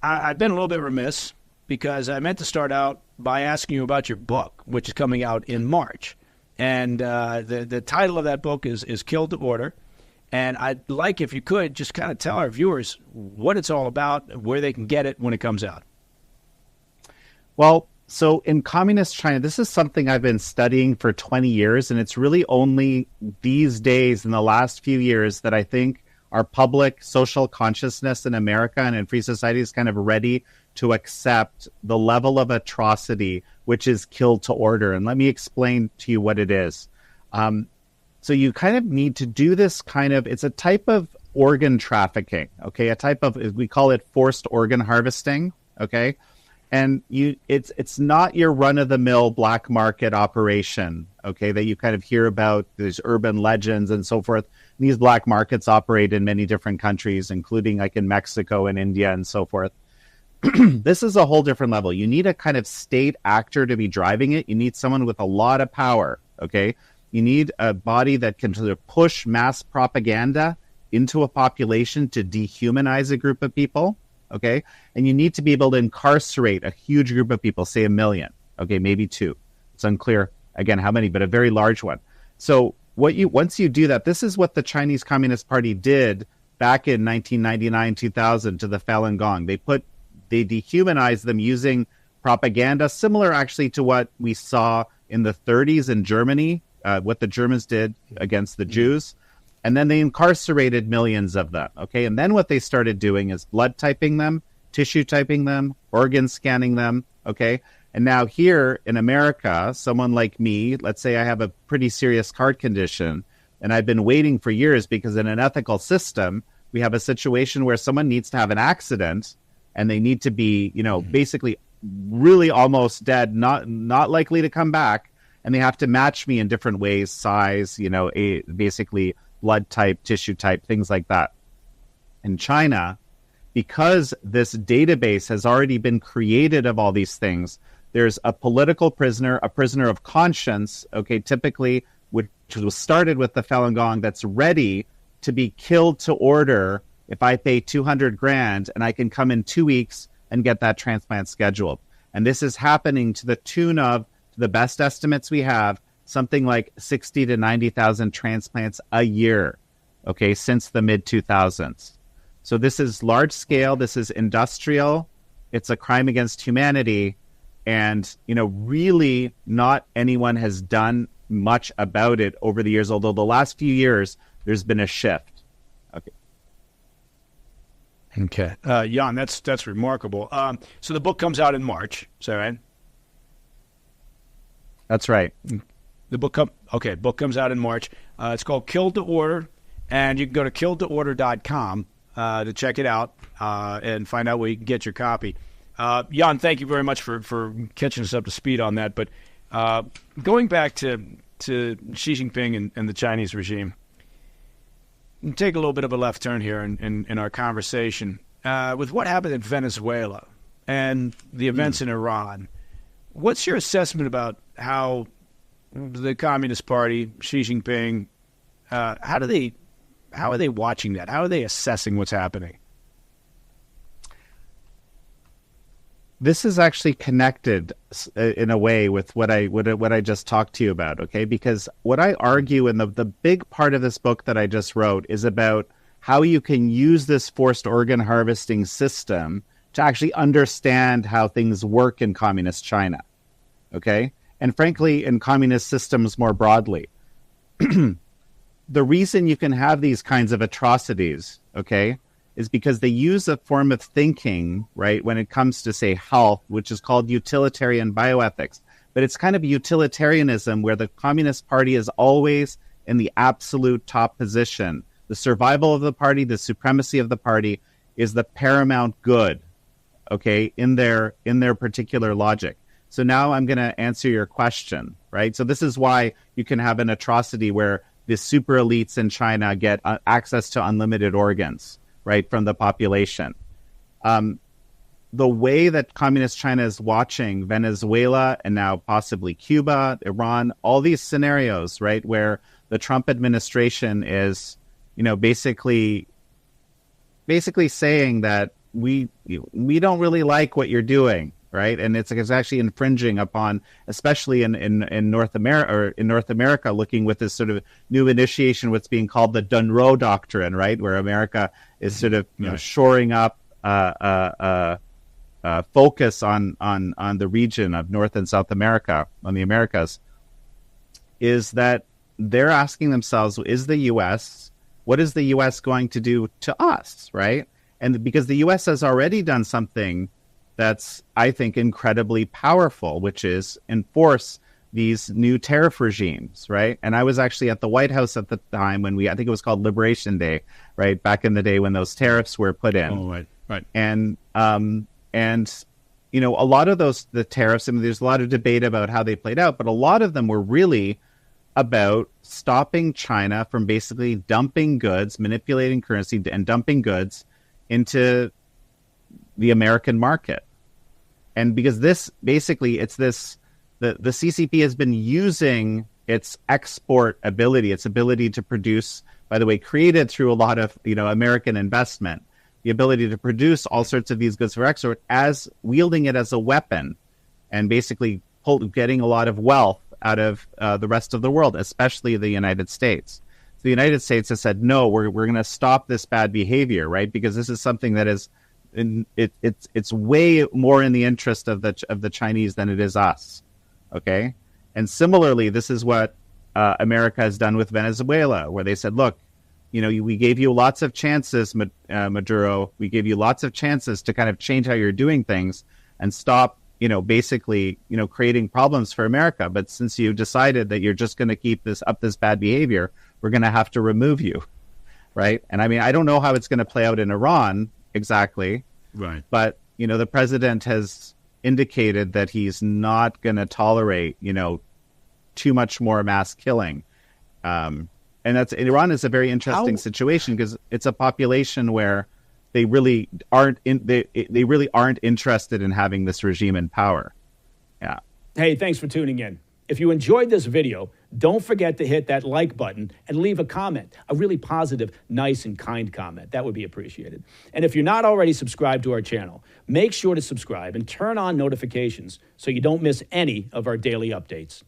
I've been a little bit remiss because I meant to start out by asking you about your book, which is coming out in March. And the title of that book is Kill to Order. And I'd like, if you could, just kind of tell our viewers what it's all about, where they can get it when it comes out. Well, so in communist China, this is something I've been studying for 20 years, and it's really only these days, in the last few years, that I think our public social consciousness in America and in free society is kind of ready to accept the level of atrocity which is kill to order. And let me explain to you what it is. So you kind of need to do this it's a type of organ trafficking, okay? A type of, we call it forced organ harvesting, okay? And it's not your run-of-the-mill black market operation, okay, that you kind of hear about, these urban legends and so forth. These black markets operate in many different countries, including like in Mexico and India and so forth. This is a whole different level. You need a kind of state actor to be driving it. You need someone with a lot of power, okay? You need a body that can sort of push mass propaganda into a population to dehumanize a group of people, okay? And you need to be able to incarcerate a huge group of people, say 1 million, okay, maybe 2. It's unclear, again, how many, but a very large one. So once you do that, this is what the Chinese Communist Party did back in 1999, 2000 to the Falun Gong. They dehumanized them using propaganda, similar actually to what we saw in the 30s in Germany, what the Germans did against the Jews. And then they incarcerated millions of them, okay? And then what they started doing is blood typing them, tissue typing them, organ scanning them, okay? And now here in America, someone like me, let's say I have a pretty serious heart condition, and I've been waiting for years because in an ethical system, we have a situation where someone needs to have an accident and they need to be, basically really almost dead, not likely to come back, and they have to match me in different ways, size, basically blood type, tissue type, things like that. In China, because this database has already been created of all these things, there's a political prisoner, a prisoner of conscience, okay, typically, which was started with the Falun Gong, that's ready to be killed to order if I pay 200 grand and I can come in 2 weeks and get that transplant scheduled. And this is happening to the tune of, to the best estimates we have, something like 60 to 90,000 transplants a year, okay, since the mid-2000s. So this is large scale, this is industrial, it's a crime against humanity, and, really not anyone has done much about it over the years, although the last few years, there's been a shift. Okay. Jan, that's remarkable. So the book comes out in March, is that right? That's right. The book comes out in March. It's called Kill to Order, and you can go to killtoorder.com to check it out and find out where you can get your copy. Jan, thank you very much for catching us up to speed on that. But going back to Xi Jinping and the Chinese regime, take a little bit of a left turn here in our conversation. With what happened in Venezuela and the events in Iran, what's your assessment about how the Communist Party, Xi Jinping, how are they watching that? How are they assessing what's happening? This is actually connected in a way with what I just talked to you about, okay? Because what I argue in the big part of this book that I just wrote is about how you can use this forced organ harvesting system to actually understand how things work in communist China, okay? And frankly, in communist systems more broadly. The reason you can have these kinds of atrocities, okay, is because they use a form of thinking, right, when it comes to, say, health, which is called utilitarian bioethics. But it's kind of utilitarianism where the Communist Party is always in the absolute top position. The survival of the party, the supremacy of the party is the paramount good, okay, in their particular logic. So now I'm going to answer your question, right? So this is why you can have an atrocity where the super elites in China get access to unlimited organs, right, from the population. The way that communist China is watching Venezuela and now possibly Cuba, Iran, all these scenarios, right, where the Trump administration is, basically saying that we don't really like what you're doing, right? And it's actually infringing upon, especially in North America, or in North America, looking with this sort of new initiation, what's being called the Dunro Doctrine, right, where America is sort of shoring up focus on the region of North and South America, on the Americas, is that they're asking themselves, what is the U.S. going to do to us, right? And because the U.S. has already done something that's, I think, incredibly powerful, which is enforce these new tariff regimes, right? And I was actually at the White House at the time when I think it was called Liberation Day, right? Back in the day when those tariffs were put in. Oh, right. And you know, a lot of the tariffs, I mean, there's a lot of debate about how they played out, but a lot of them were really about stopping China from basically dumping goods, manipulating currency and dumping goods into the American market. And because this basically, it's this, the CCP has been using its export ability, its ability to produce, by the way, created through a lot of, you know, American investment, the ability to produce all sorts of these goods for export, as wielding it as a weapon and basically getting a lot of wealth out of the rest of the world, especially the United States. So the United States has said, no, we're going to stop this bad behavior, right? Because this is something that is, it's way more in the interest of the Chinese than it is us, okay? And similarly, this is what America has done with Venezuela, where they said, look, you know, we gave you lots of chances, Maduro. We gave you lots of chances to kind of change how you're doing things and stop, you know, basically, you know, creating problems for America. But since you decided that you're just going to keep this bad behavior, we're going to have to remove you, right? And I mean, I don't know how it's going to play out in Iran exactly, right? But you know, the president has indicated that he's not going to tolerate, you know, too much more mass killing. And Iran is a very interesting situation because it's a population where they really aren't they really aren't interested in having this regime in power. Yeah. Hey, thanks for tuning in. If you enjoyed this video, don't forget to hit that like button and leave a comment, a really positive, nice, and kind comment. That would be appreciated. And if you're not already subscribed to our channel, make sure to subscribe and turn on notifications so you don't miss any of our daily updates.